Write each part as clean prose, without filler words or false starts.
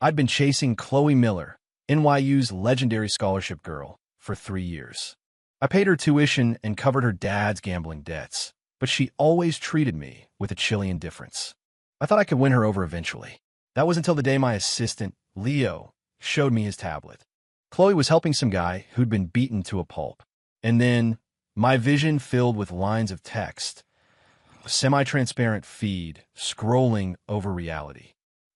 I'd been chasing Chloe Miller, NYU's legendary scholarship girl, for 3 years. I paid her tuition and covered her dad's gambling debts, but she always treated me with a chilly indifference. I thought I could win her over eventually. That was until the day my assistant, Leo, showed me his tablet. Chloe was helping some guy who'd been beaten to a pulp. And then, my vision filled with lines of text, a semi-transparent feed scrolling over reality.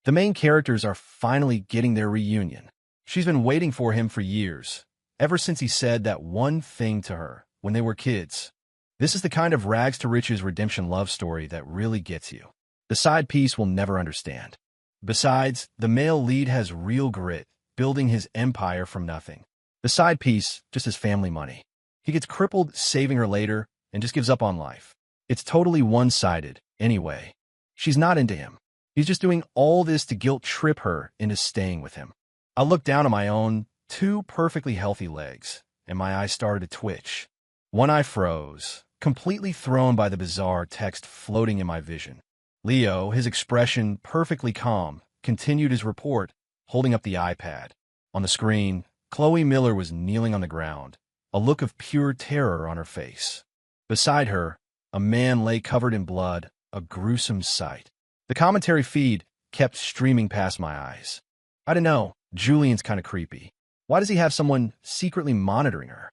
The main characters are finally getting their reunion. She's been waiting for him for years, ever since he said that one thing to her when they were kids. This is the kind of rags-to-riches redemption love story that really gets you. The side piece will never understand. Besides, the male lead has real grit, building his empire from nothing. The side piece just has family money. He gets crippled saving her later and just gives up on life. It's totally one-sided, anyway. She's not into him. He's just doing all this to guilt-trip her into staying with him. I looked down at my own 2 perfectly healthy legs, and my eyes started to twitch. One eye froze, completely thrown by the bizarre text floating in my vision. Leo, his expression perfectly calm, continued his report, holding up the iPad. On the screen, Chloe Miller was kneeling on the ground, a look of pure terror on her face. Beside her, a man lay covered in blood, a gruesome sight. The commentary feed kept streaming past my eyes. I don't know, Julian's kind of creepy. Why does he have someone secretly monitoring her?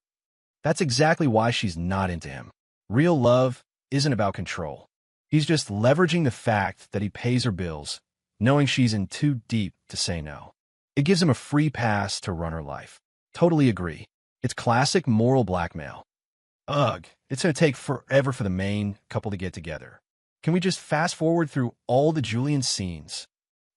That's exactly why she's not into him. Real love isn't about control. He's just leveraging the fact that he pays her bills, knowing she's in too deep to say no. It gives him a free pass to run her life. Totally agree. It's classic moral blackmail. Ugh, it's going to take forever for the main couple to get together. Can we just fast forward through all the Julian scenes?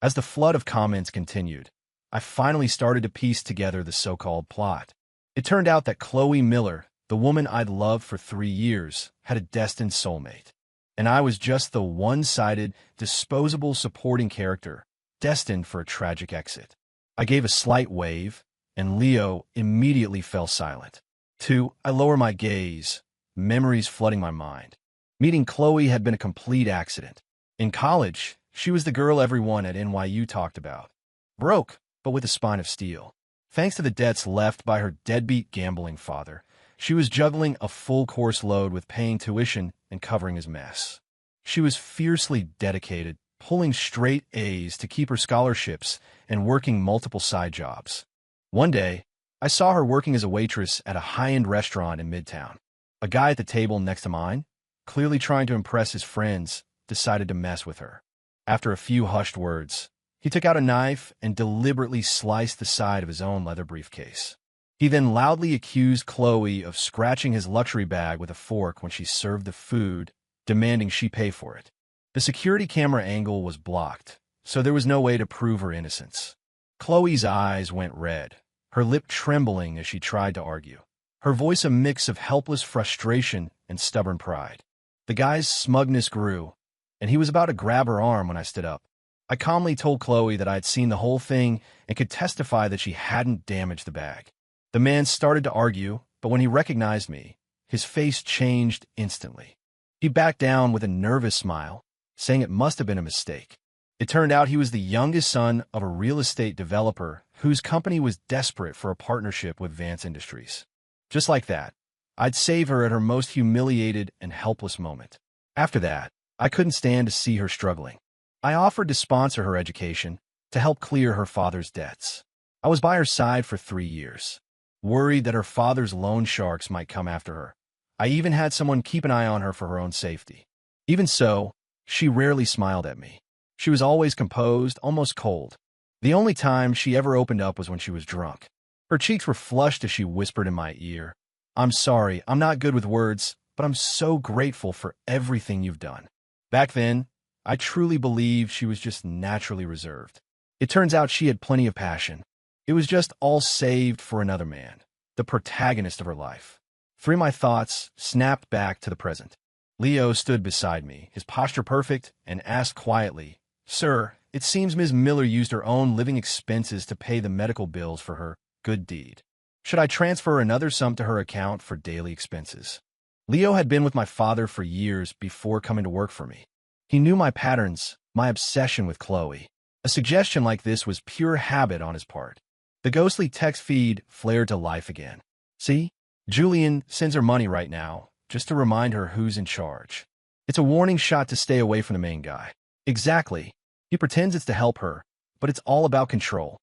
As the flood of comments continued, I finally started to piece together the so-called plot. It turned out that Chloe Miller, the woman I'd loved for 3 years, had a destined soulmate. And I was just the one-sided, disposable supporting character, destined for a tragic exit. I gave a slight wave, and Leo immediately fell silent. 2. I lower my gaze, memories flooding my mind. Meeting Chloe had been a complete accident. In college, she was the girl everyone at NYU talked about. Broke, but with a spine of steel. Thanks to the debts left by her deadbeat gambling father, she was juggling a full course load with paying tuition and covering his mess. She was fiercely dedicated, pulling straight A's to keep her scholarships and working multiple side jobs. One day, I saw her working as a waitress at a high-end restaurant in Midtown. A guy at the table next to mine, clearly trying to impress his friends, decided to mess with her. After a few hushed words, he took out a knife and deliberately sliced the side of his own leather briefcase. He then loudly accused Chloe of scratching his luxury bag with a fork when she served the food, demanding she pay for it. The security camera angle was blocked, so there was no way to prove her innocence. Chloe's eyes went red, her lip trembling as she tried to argue, her voice a mix of helpless frustration and stubborn pride. The guy's smugness grew, and he was about to grab her arm when I stood up. I calmly told Chloe that I had seen the whole thing and could testify that she hadn't damaged the bag. The man started to argue, but when he recognized me, his face changed instantly. He backed down with a nervous smile, saying it must have been a mistake. It turned out he was the youngest son of a real estate developer whose company was desperate for a partnership with Vance Industries. Just like that, I'd save her at her most humiliated and helpless moment. After that, I couldn't stand to see her struggling. I offered to sponsor her education to help clear her father's debts. I was by her side for 3 years, worried that her father's loan sharks might come after her. I even had someone keep an eye on her for her own safety. Even so, she rarely smiled at me. She was always composed, almost cold. The only time she ever opened up was when she was drunk. Her cheeks were flushed as she whispered in my ear, "I'm sorry, I'm not good with words, but I'm so grateful for everything you've done." Back then, I truly believed she was just naturally reserved. It turns out she had plenty of passion. It was just all saved for another man, the protagonist of her life. 3 of my thoughts snapped back to the present. Leo stood beside me, his posture perfect, and asked quietly, "Sir, it seems Ms. Miller used her own living expenses to pay the medical bills for her good deed. Should I transfer another sum to her account for daily expenses?" Leo had been with my father for years before coming to work for me. He knew my patterns, my obsession with Chloe. A suggestion like this was pure habit on his part. The ghostly text feed flared to life again. See? Julian sends her money right now, just to remind her who's in charge. It's a warning shot to stay away from the main guy. Exactly. He pretends it's to help her, but it's all about control.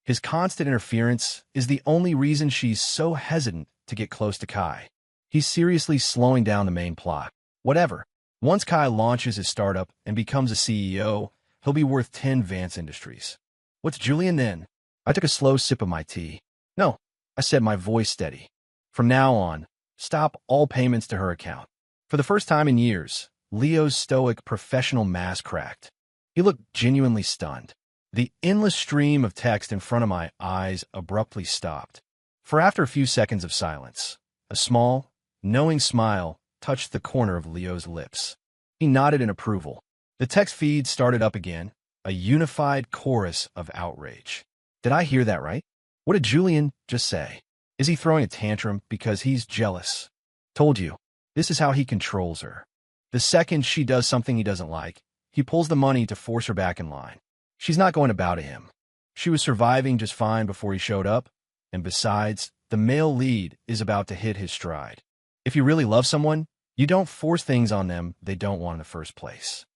His constant interference is the only reason she's so hesitant to get close to Kai. He's seriously slowing down the main plot. Whatever. Once Kai launches his startup and becomes a CEO, he'll be worth 10 Vance Industries. What's Julian then? I took a slow sip of my tea. No, I said, my voice steady. From now on, stop all payments to her account. For the first time in years, Leo's stoic professional mask cracked. He looked genuinely stunned. The endless stream of text in front of my eyes abruptly stopped. For after a few seconds of silence, a small, knowing smile touched the corner of Leo's lips. He nodded in approval. The text feed started up again, a unified chorus of outrage. Did I hear that right? What did Julian just say? Is he throwing a tantrum because he's jealous? Told you, this is how he controls her. The second she does something he doesn't like, he pulls the money to force her back in line. She's not going to bow to him. She was surviving just fine before he showed up, and besides, the male lead is about to hit his stride. If you really love someone, you don't force things on them they don't want in the first place.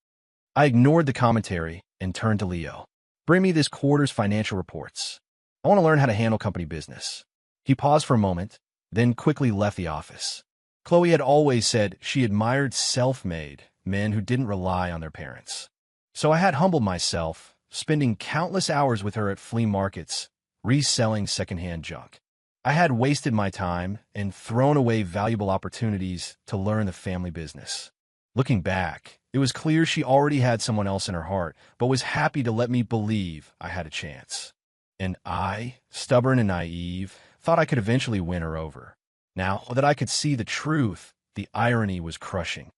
I ignored the commentary and turned to Leo. Bring me this quarter's financial reports. I want to learn how to handle company business. He paused for a moment, then quickly left the office. Chloe had always said she admired self-made men who didn't rely on their parents. So I had humbled myself, spending countless hours with her at flea markets, reselling secondhand junk. I had wasted my time and thrown away valuable opportunities to learn the family business. Looking back, it was clear she already had someone else in her heart, but was happy to let me believe I had a chance. And I, stubborn and naive, thought I could eventually win her over. Now that I could see the truth, the irony was crushing.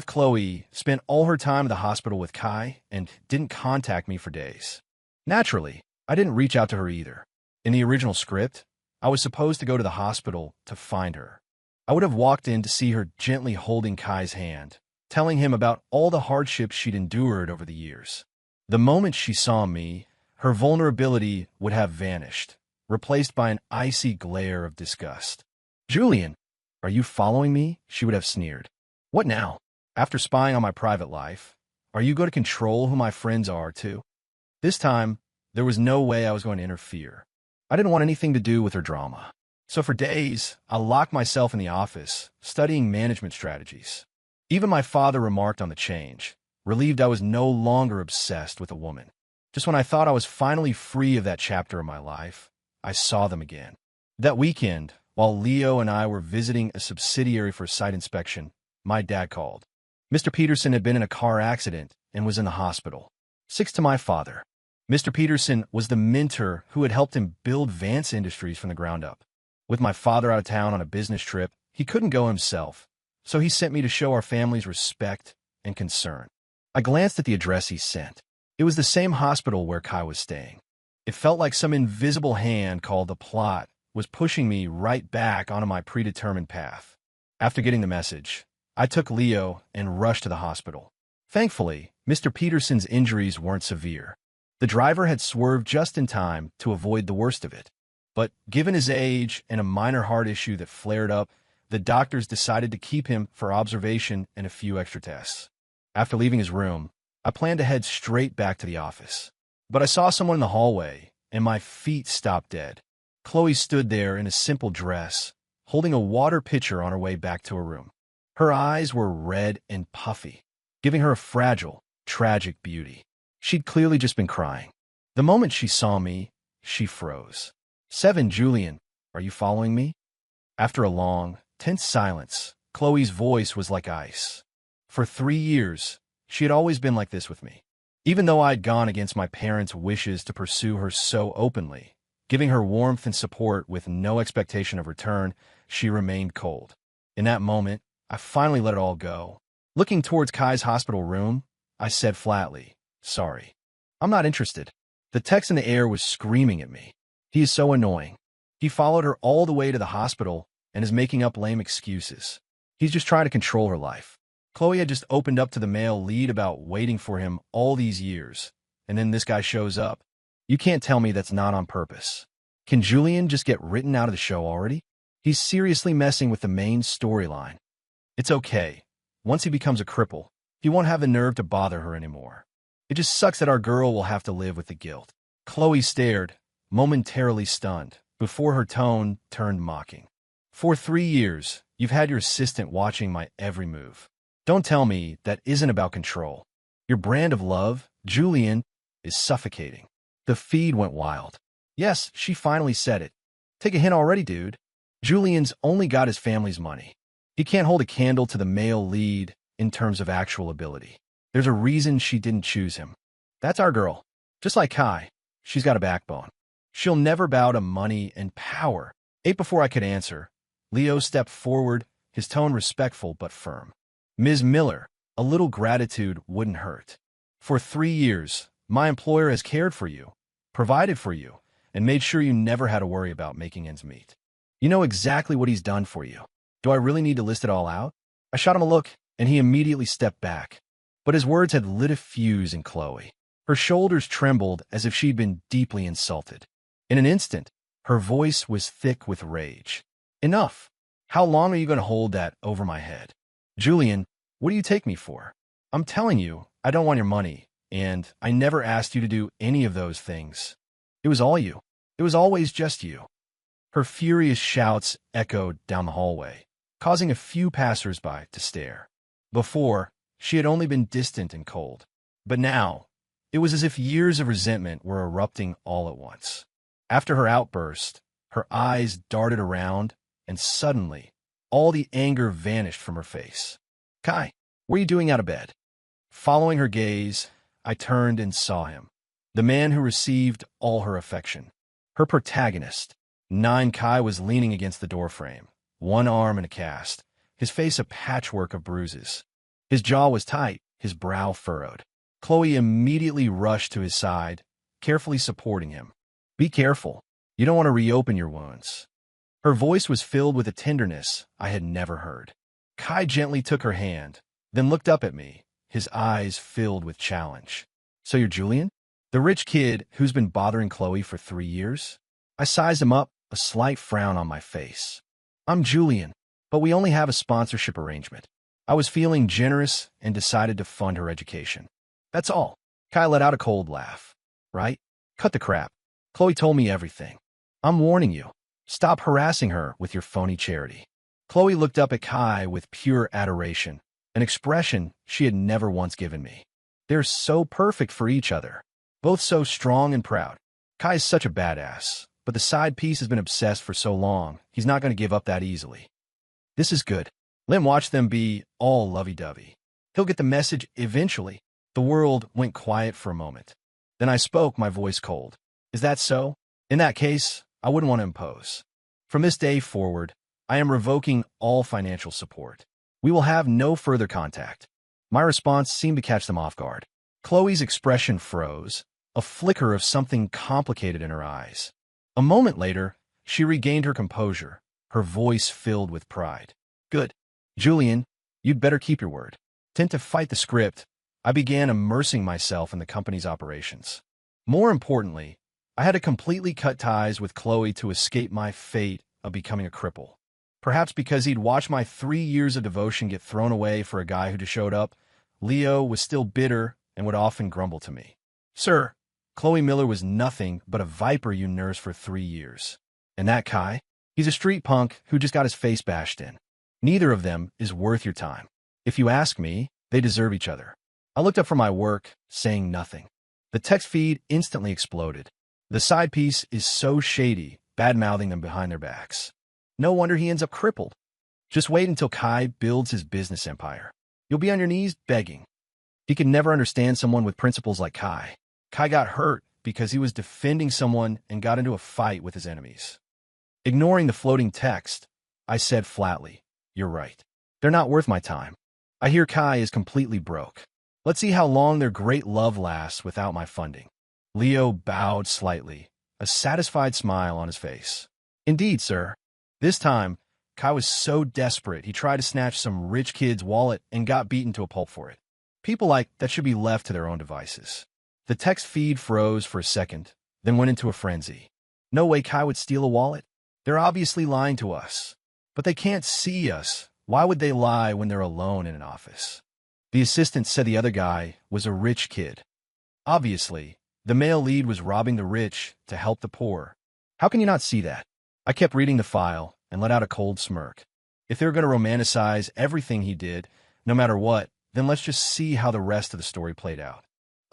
Chloe spent all her time at the hospital with Kai and didn't contact me for days. Naturally, I didn't reach out to her either. In the original script, I was supposed to go to the hospital to find her. I would have walked in to see her gently holding Kai's hand, telling him about all the hardships she'd endured over the years. The moment she saw me, her vulnerability would have vanished, replaced by an icy glare of disgust. Julian, are you following me? She would have sneered. What now? After spying on my private life, are you going to control who my friends are, too? This time, there was no way I was going to interfere. I didn't want anything to do with her drama. So for days, I locked myself in the office, studying management strategies. Even my father remarked on the change, relieved I was no longer obsessed with a woman. Just when I thought I was finally free of that chapter of my life, I saw them again. That weekend, while Leo and I were visiting a subsidiary for site inspection, my dad called. Mr. Peterson had been in a car accident and was in the hospital. 6 to my father. Mr. Peterson was the mentor who had helped him build Vance Industries from the ground up. With my father out of town on a business trip, he couldn't go himself, so he sent me to show our family's respect and concern. I glanced at the address he sent. It was the same hospital where Kai was staying. It felt like some invisible hand called the plot was pushing me right back onto my predetermined path. After getting the message, I took Leo and rushed to the hospital. Thankfully, Mr. Peterson's injuries weren't severe. The driver had swerved just in time to avoid the worst of it. But given his age and a minor heart issue that flared up, the doctors decided to keep him for observation and a few extra tests. After leaving his room, I planned to head straight back to the office. But I saw someone in the hallway, and my feet stopped dead. Chloe stood there in a simple dress, holding a water pitcher on her way back to her room. Her eyes were red and puffy, giving her a fragile, tragic beauty. She'd clearly just been crying. The moment she saw me, she froze. 7, Julian, are you following me? After a long, tense silence, Chloe's voice was like ice. For 3 years, she had always been like this with me. Even though I'd gone against my parents' wishes to pursue her so openly, giving her warmth and support with no expectation of return, she remained cold. In that moment, I finally let it all go. Looking towards Kai's hospital room, I said flatly, sorry. I'm not interested. The text in the air was screaming at me. He is so annoying. He followed her all the way to the hospital and is making up lame excuses. He's just trying to control her life. Chloe had just opened up to the male lead about waiting for him all these years, and then this guy shows up. You can't tell me that's not on purpose. Can Julian just get written out of the show already? He's seriously messing with the main storyline. It's okay. Once he becomes a cripple, he won't have the nerve to bother her anymore. It just sucks that our girl will have to live with the guilt. Chloe stared, momentarily stunned, before her tone turned mocking. For 3 years, you've had your assistant watching my every move. Don't tell me that isn't about control. Your brand of love, Julian, is suffocating. The feed went wild. Yes, she finally said it. Take a hint already, dude. Julian's only got his family's money. He can't hold a candle to the male lead in terms of actual ability. There's a reason she didn't choose him. That's our girl. Just like Kai, she's got a backbone. She'll never bow to money and power. Before I could answer, Leo stepped forward, his tone respectful but firm. Ms. Miller, a little gratitude wouldn't hurt. For 3 years, my employer has cared for you, provided for you, and made sure you never had to worry about making ends meet. You know exactly what he's done for you. Do I really need to list it all out? I shot him a look, and he immediately stepped back. But his words had lit a fuse in Chloe. Her shoulders trembled as if she'd been deeply insulted. In an instant, her voice was thick with rage. Enough! How long are you going to hold that over my head? Julian, what do you take me for? I'm telling you, I don't want your money, and I never asked you to do any of those things. It was all you. It was always just you. Her furious shouts echoed down the hallway, causing a few passers-by to stare. Before, she had only been distant and cold. But now, it was as if years of resentment were erupting all at once. After her outburst, her eyes darted around, and suddenly, all the anger vanished from her face. Kai, what are you doing out of bed? Following her gaze, I turned and saw him. The man who received all her affection. Her protagonist. 9 Kai was leaning against the doorframe, one arm in a cast, his face a patchwork of bruises. His jaw was tight, his brow furrowed. Chloe immediately rushed to his side, carefully supporting him. Be careful. You don't want to reopen your wounds. Her voice was filled with a tenderness I had never heard. Kai gently took her hand, then looked up at me, his eyes filled with challenge. So you're Julian? The rich kid who's been bothering Chloe for 3 years? I sized him up, a slight frown on my face. I'm Julian, but we only have a sponsorship arrangement. I was feeling generous and decided to fund her education. That's all. Kai let out a cold laugh. Right? Cut the crap. Chloe told me everything. I'm warning you. Stop harassing her with your phony charity. Chloe looked up at Kai with pure adoration, an expression she had never once given me. They're so perfect for each other. Both so strong and proud. Kai's such a badass, but the side piece has been obsessed for so long, he's not going to give up that easily. This is good. Let him watch them be all lovey-dovey. He'll get the message eventually. The world went quiet for a moment. Then I spoke, my voice cold. Is that so? In that case, I wouldn't want to impose. From this day forward, I am revoking all financial support. We will have no further contact. My response seemed to catch them off guard. Chloe's expression froze, a flicker of something complicated in her eyes. A moment later, she regained her composure, her voice filled with pride. Good. Julian, you'd better keep your word. Intent to fight the script, I began immersing myself in the company's operations. More importantly, I had to completely cut ties with Chloe to escape my fate of becoming a cripple. Perhaps because he'd watched my 3 years of devotion get thrown away for a guy who just showed up, Leo was still bitter and would often grumble to me. Sir, Chloe Miller was nothing but a viper you nursed for 3 years. And that Kai? He's a street punk who just got his face bashed in. Neither of them is worth your time. If you ask me, they deserve each other. I looked up from my work, saying nothing. The text feed instantly exploded. The side piece is so shady, bad-mouthing them behind their backs. No wonder he ends up crippled. Just wait until Kai builds his business empire. You'll be on your knees begging. He could never understand someone with principles like Kai. Kai got hurt because he was defending someone and got into a fight with his enemies. Ignoring the floating text, I said flatly, you're right. They're not worth my time. I hear Kai is completely broke. Let's see how long their great love lasts without my funding. Leo bowed slightly, a satisfied smile on his face. Indeed, sir. This time, Kai was so desperate he tried to snatch some rich kid's wallet and got beaten to a pulp for it. People like that should be left to their own devices. The text feed froze for a second, then went into a frenzy. No way Kai would steal a wallet. They're obviously lying to us. But they can't see us. Why would they lie when they're alone in an office? The assistant said the other guy was a rich kid. Obviously, the male lead was robbing the rich to help the poor. How can you not see that? I kept reading the file and let out a cold smirk. If they were going to romanticize everything he did, no matter what, then let's just see how the rest of the story played out.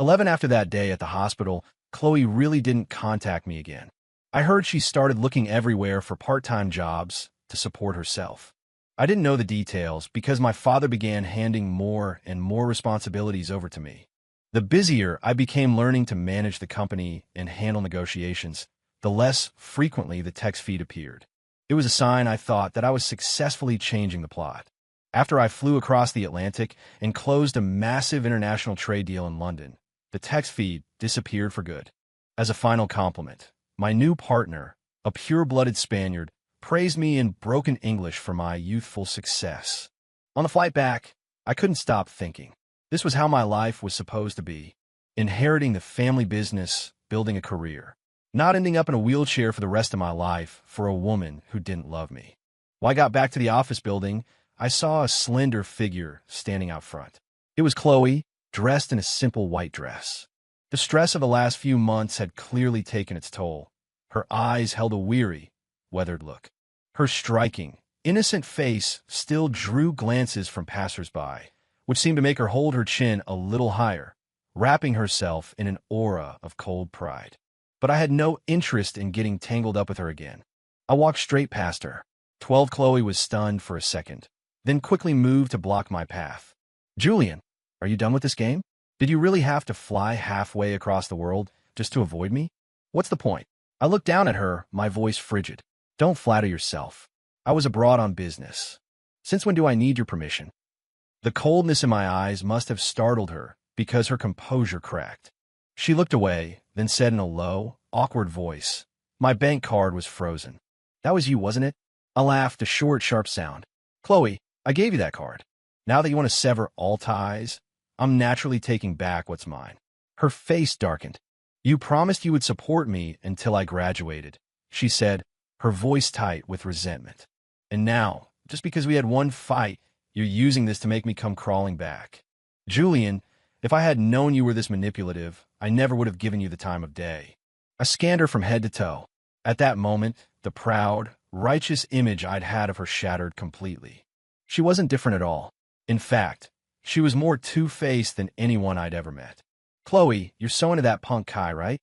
11 after that day at the hospital, Chloe really didn't contact me again. I heard she started looking everywhere for part-time jobs to support herself. I didn't know the details because my father began handing more and more responsibilities over to me. The busier I became learning to manage the company and handle negotiations, the less frequently the text feed appeared. It was a sign, I thought, that I was successfully changing the plot. After I flew across the Atlantic and closed a massive international trade deal in London, the text feed disappeared for good. As a final compliment, my new partner, a pure-blooded Spaniard, praised me in broken English for my youthful success. On the flight back, I couldn't stop thinking. This was how my life was supposed to be. Inheriting the family business, building a career. Not ending up in a wheelchair for the rest of my life for a woman who didn't love me. When I got back to the office building, I saw a slender figure standing out front. It was Chloe, dressed in a simple white dress. The stress of the last few months had clearly taken its toll. Her eyes held a weary, weathered look. Her striking, innocent face still drew glances from passers-by, which seemed to make her hold her chin a little higher, wrapping herself in an aura of cold pride. But I had no interest in getting tangled up with her again. I walked straight past her. 12 Chloe was stunned for a second, then quickly moved to block my path. Julian, are you done with this game? Did you really have to fly halfway across the world just to avoid me? What's the point? I looked down at her, my voice frigid. Don't flatter yourself. I was abroad on business. Since when do I need your permission? The coldness in my eyes must have startled her because her composure cracked. She looked away, then said in a low, awkward voice, "My bank card was frozen." That was you, wasn't it? I laughed, a short, sharp sound. Chloe, I gave you that card. Now that you want to sever all ties, I'm naturally taking back what's mine. Her face darkened. You promised you would support me until I graduated, she said, her voice tight with resentment. And now, just because we had one fight, you're using this to make me come crawling back. Julian, if I had known you were this manipulative, I never would have given you the time of day. I scanned her from head to toe. At that moment, the proud, righteous image I'd had of her shattered completely. She wasn't different at all. In fact, she was more two-faced than anyone I'd ever met. Chloe, you're so into that punk Kai, right?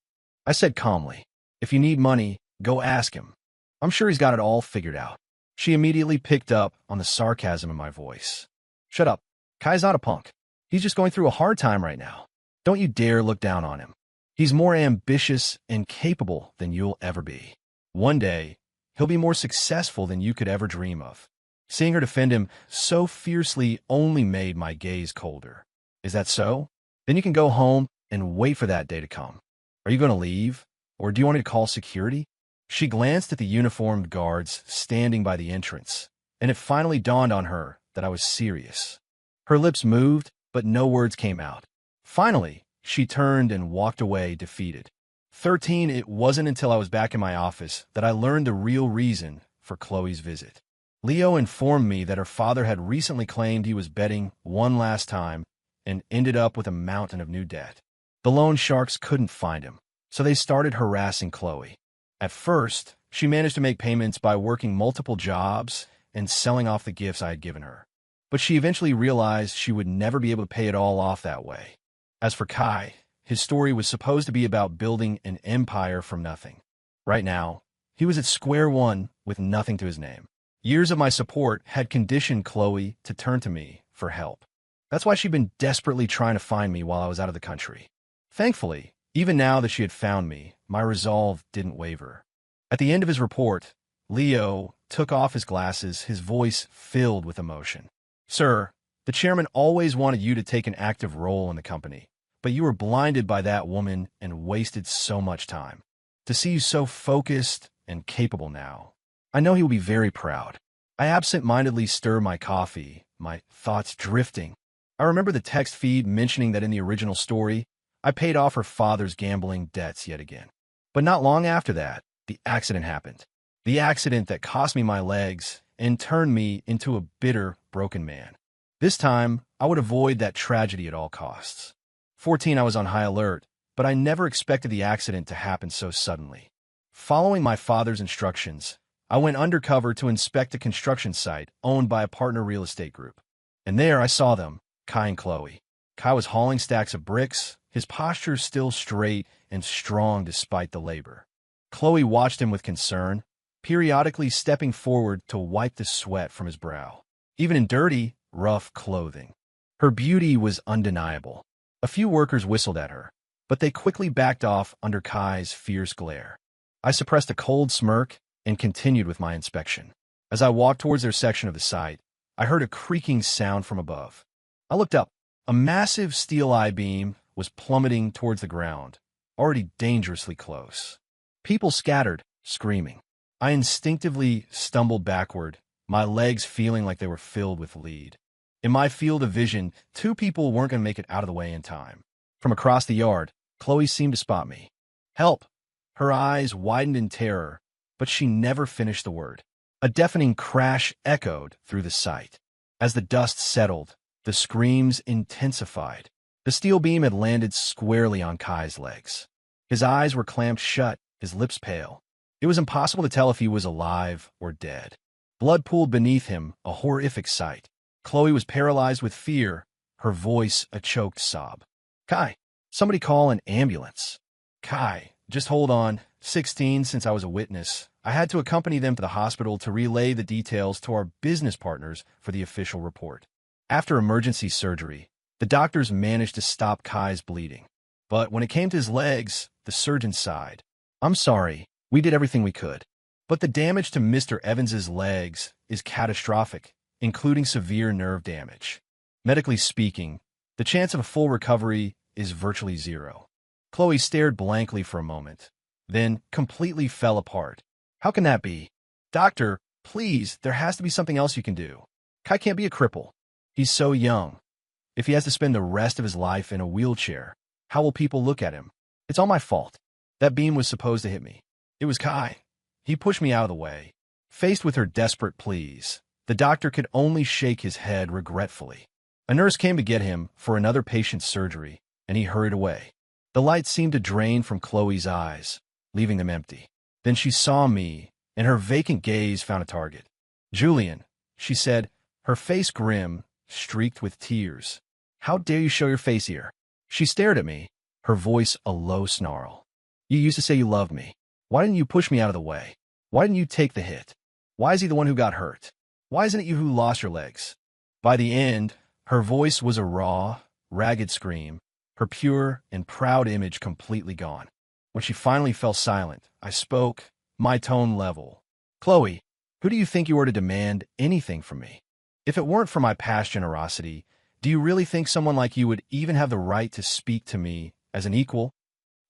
I said calmly. If you need money, go ask him. I'm sure he's got it all figured out. She immediately picked up on the sarcasm in my voice. Shut up. Kai's not a punk. He's just going through a hard time right now. Don't you dare look down on him. He's more ambitious and capable than you'll ever be. One day, he'll be more successful than you could ever dream of. Seeing her defend him so fiercely only made my gaze colder. Is that so? Then you can go home and wait for that day to come. Are you going to leave? Or do you want me to call security? She glanced at the uniformed guards standing by the entrance, and it finally dawned on her that I was serious. Her lips moved, but no words came out. Finally, she turned and walked away defeated. 13, it wasn't until I was back in my office that I learned the real reason for Chloe's visit. Leo informed me that her father had recently claimed he was betting one last time and ended up with a mountain of new debt. The loan sharks couldn't find him, so they started harassing Chloe. At first, she managed to make payments by working multiple jobs and selling off the gifts I had given her. But she eventually realized she would never be able to pay it all off that way. As for Kai, his story was supposed to be about building an empire from nothing. Right now, he was at square one with nothing to his name. Years of my support had conditioned Chloe to turn to me for help. That's why she'd been desperately trying to find me while I was out of the country. Thankfully, even now that she had found me, my resolve didn't waver. At the end of his report, Leo took off his glasses, his voice filled with emotion. Sir, the chairman always wanted you to take an active role in the company, but you were blinded by that woman and wasted so much time. To see you so focused and capable now, I know he will be very proud. I absent-mindedly stir my coffee, my thoughts drifting. I remember the text feed mentioning that in the original story, I paid off her father's gambling debts yet again. But not long after that, the accident happened. The accident that cost me my legs and turned me into a bitter, broken man. This time, I would avoid that tragedy at all costs. 14, I was on high alert, but I never expected the accident to happen so suddenly. Following my father's instructions, I went undercover to inspect a construction site owned by a partner real estate group. And there I saw them, Kai and Chloe. Kai was hauling stacks of bricks, his posture still straight and strong despite the labor. Chloe watched him with concern, periodically stepping forward to wipe the sweat from his brow, even in dirty, rough clothing. Her beauty was undeniable. A few workers whistled at her, but they quickly backed off under Kai's fierce glare. I suppressed a cold smirk and continued with my inspection. As I walked towards their section of the site, I heard a creaking sound from above. I looked up. A massive steel I-beam was plummeting towards the ground, already dangerously close. People scattered, screaming. I instinctively stumbled backward, my legs feeling like they were filled with lead. In my field of vision, 2 people weren't going to make it out of the way in time. From across the yard, Chloe seemed to spot me. Help! Her eyes widened in terror, but she never finished the word. A deafening crash echoed through the site. As the dust settled, the screams intensified. The steel beam had landed squarely on Kai's legs. His eyes were clamped shut, his lips pale. It was impossible to tell if he was alive or dead. Blood pooled beneath him, a horrific sight. Chloe was paralyzed with fear, her voice a choked sob. Kai, somebody call an ambulance. Kai, just hold on. 16, since I was a witness, I had to accompany them to the hospital to relay the details to our business partners for the official report. After emergency surgery, the doctors managed to stop Kai's bleeding. But when it came to his legs, the surgeon sighed. I'm sorry, we did everything we could. But the damage to Mr. Evans's legs is catastrophic, including severe nerve damage. Medically speaking, the chance of a full recovery is virtually zero. Chloe stared blankly for a moment, then completely fell apart. How can that be? Doctor, please, there has to be something else you can do. Kai can't be a cripple. He's so young. If he has to spend the rest of his life in a wheelchair, how will people look at him? It's all my fault. That beam was supposed to hit me. It was Kai. He pushed me out of the way. Faced with her desperate pleas, the doctor could only shake his head regretfully. A nurse came to get him for another patient's surgery, and he hurried away. The light seemed to drain from Chloe's eyes, leaving them empty. Then she saw me, and her vacant gaze found a target. Julian, she said, her face grim, streaked with tears. How dare you show your face here? She stared at me, her voice a low snarl. You used to say you loved me. Why didn't you push me out of the way? Why didn't you take the hit? Why is he the one who got hurt? Why isn't it you who lost your legs? By the end, her voice was a raw, ragged scream, her pure and proud image completely gone. When she finally fell silent, I spoke, my tone level. Chloe, who do you think you are to demand anything from me? If it weren't for my past generosity, do you really think someone like you would even have the right to speak to me as an equal?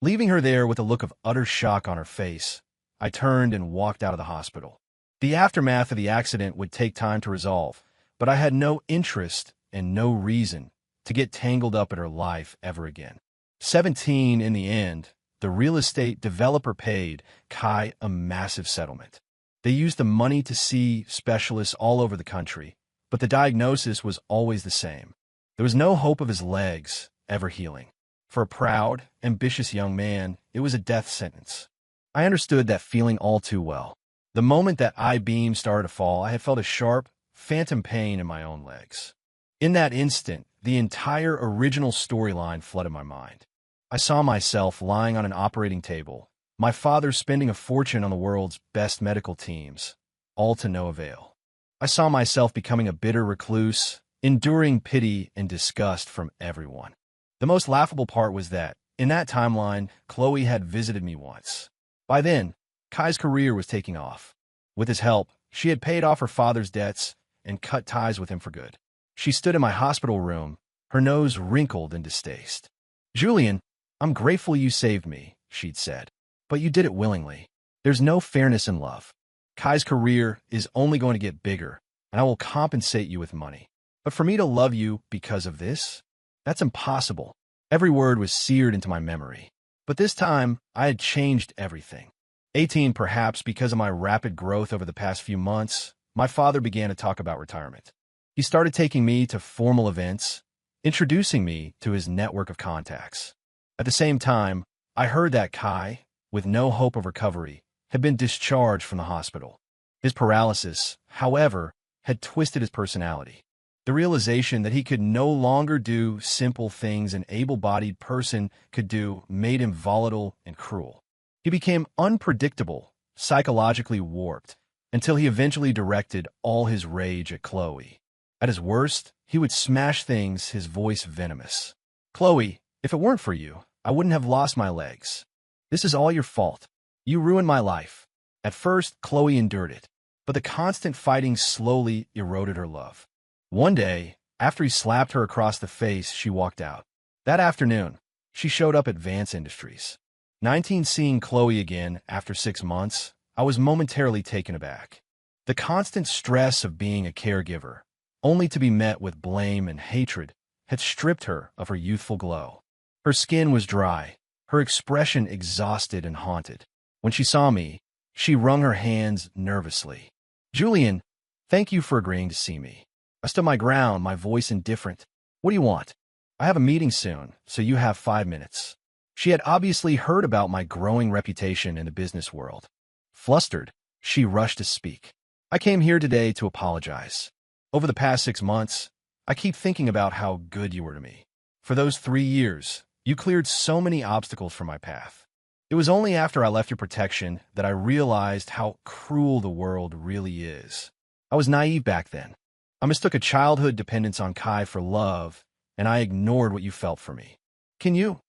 Leaving her there with a look of utter shock on her face, I turned and walked out of the hospital. The aftermath of the accident would take time to resolve, but I had no interest and no reason to get tangled up in her life ever again. 17, in the end, the real estate developer paid Kai a massive settlement. They used the money to see specialists all over the country, but the diagnosis was always the same. There was no hope of his legs ever healing. For a proud, ambitious young man, it was a death sentence. I understood that feeling all too well. The moment that I-beam started to fall, I had felt a sharp, phantom pain in my own legs. In that instant, the entire original storyline flooded my mind. I saw myself lying on an operating table, my father spending a fortune on the world's best medical teams, all to no avail. I saw myself becoming a bitter recluse, enduring pity and disgust from everyone. The most laughable part was that, in that timeline, Chloe had visited me once. By then, Kai's career was taking off. With his help, she had paid off her father's debts and cut ties with him for good. She stood in my hospital room, her nose wrinkled in distaste. Julian, I'm grateful you saved me, she'd said, but you did it willingly. There's no fairness in love. Kai's career is only going to get bigger, and I will compensate you with money. But for me to love you because of this? That's impossible. Every word was seared into my memory. But this time, I had changed everything. 18, perhaps because of my rapid growth over the past few months, my father began to talk about retirement. He started taking me to formal events, introducing me to his network of contacts. At the same time, I heard that Kai, with no hope of recovery, had been discharged from the hospital. His paralysis, however, had twisted his personality. The realization that he could no longer do simple things an able-bodied person could do made him volatile and cruel. He became unpredictable, psychologically warped, until he eventually directed all his rage at Chloe. At his worst, he would smash things, his voice venomous. "Chloe, if it weren't for you, I wouldn't have lost my legs. This is all your fault. You ruined my life." At first, Chloe endured it, but the constant fighting slowly eroded her love. One day, after he slapped her across the face, she walked out. That afternoon, she showed up at Vance Industries. 19, seeing Chloe again after 6 months, I was momentarily taken aback. The constant stress of being a caregiver, only to be met with blame and hatred, had stripped her of her youthful glow. Her skin was dry, her expression exhausted and haunted. When she saw me, she wrung her hands nervously. "Julian, thank you for agreeing to see me." I stood my ground, my voice indifferent. "What do you want?" "I have a meeting soon, so you have 5 minutes." She had obviously heard about my growing reputation in the business world. Flustered, she rushed to speak. "I came here today to apologize. Over the past 6 months, I keep thinking about how good you were to me. For those 3 years, you cleared so many obstacles from my path. It was only after I left your protection that I realized how cruel the world really is. I was naive back then. I mistook a childhood dependence on Kai for love, and I ignored what you felt for me. Can you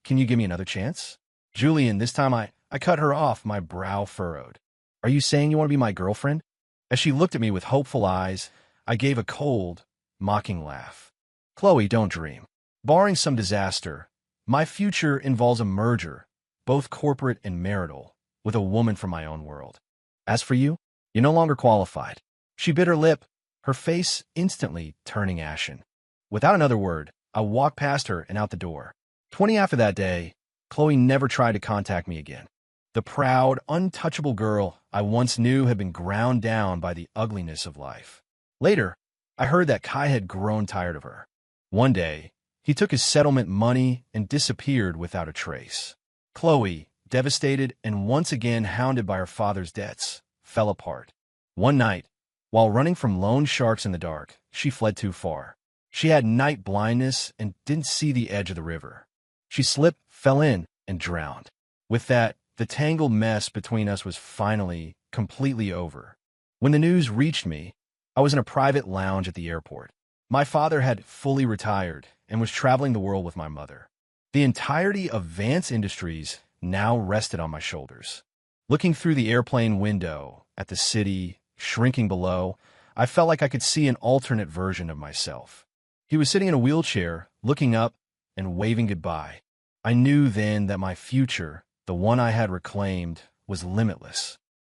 give me another chance?" "Julian," this time I cut her off, my brow furrowed. "Are you saying you want to be my girlfriend?" As she looked at me with hopeful eyes, I gave a cold, mocking laugh. "Chloe, don't dream. Barring some disaster, my future involves a merger, both corporate and marital, with a woman from my own world. As for you, you're no longer qualified." She bit her lip, her face instantly turning ashen. Without another word, I walked past her and out the door. 20 after that day, Chloe never tried to contact me again. The proud, untouchable girl I once knew had been ground down by the ugliness of life. Later, I heard that Kai had grown tired of her. One day, he took his settlement money and disappeared without a trace. Chloe, devastated and once again hounded by her father's debts, fell apart. One night, while running from loan sharks in the dark, she fled too far. She had night blindness and didn't see the edge of the river. She slipped, fell in, and drowned. With that, the tangled mess between us was finally completely over. When the news reached me, I was in a private lounge at the airport. My father had fully retired and was traveling the world with my mother. The entirety of Vance Industries now rested on my shoulders. Looking through the airplane window at the city shrinking below, I felt like I could see an alternate version of myself. He was sitting in a wheelchair, looking up and waving goodbye. I knew then that my future, the one I had reclaimed, was limitless.